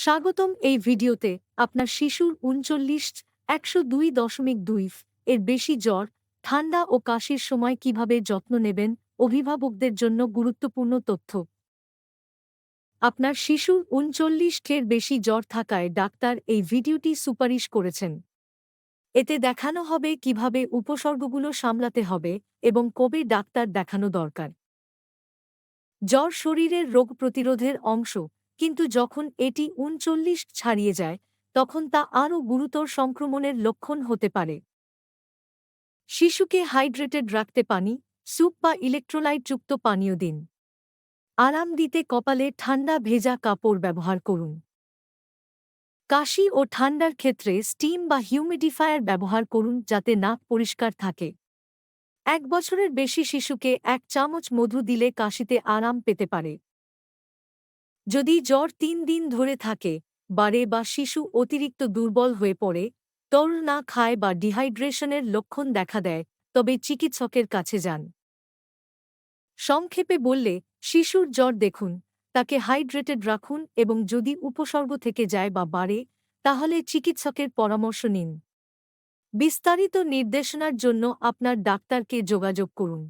স্বাগতম এই ভিডিওতে। আপনার শিশুর 39-102.2 এর বেশি জ্বর, ঠান্ডা ও কাশির সময় কিভাবে যত্ন নেবেন, অভিভাবকদের জন্য গুরুত্বপূর্ণ তথ্য। আপনার শিশুর 39 এর বেশি জ্বর থাকায় ডাক্তার এই ভিডিওটি সুপারিশ করেছেন। এতে দেখানো হবে কিভাবে উপসর্গগুলো সামলাতে হবে এবং কবে ডাক্তার দেখানো দরকার। জ্বর শরীরের রোগ প্রতিরোধের অংশ, কিন্তু যখন এটি 39 ছাড়িয়ে যায় তখন তা আরও গুরুতর সংক্রমণের লক্ষণ হতে পারে। শিশুকে হাইড্রেটেড রাখতে পানি, স্যুপ বা ইলেক্ট্রোলাইটযুক্ত পানীয় দিন। আরাম দিতে কপালে ঠান্ডা ভেজা কাপড় ব্যবহার করুন। কাশি ও ঠান্ডার ক্ষেত্রে স্টিম বা হিউমিডিফায়ার ব্যবহার করুন যাতে নাক পরিষ্কার থাকে। 1 বছরের বেশি শিশুকে 1 চামচ মধু দিলে কাশিতে আরাম পেতে পারে। যদি জ্বর 3 দিন ধরে থাকে, বাড়ে বা শিশু অতিরিক্ত দুর্বল হয়ে পড়ে, তরল না খায় বা ডিহাইড্রেশনের লক্ষণ দেখা দেয়, তবে চিকিৎসকের কাছে যান। সংক্ষেপে বললে, শিশুর জ্বর দেখুন, তাকে হাইড্রেটেড রাখুন এবং যদি উপসর্গ থেকে যায় বা বাড়ে, তাহলে চিকিৎসকের পরামর্শ নিন। বিস্তারিত নির্দেশনার জন্য আপনার ডাক্তারকে যোগাযোগ করুন।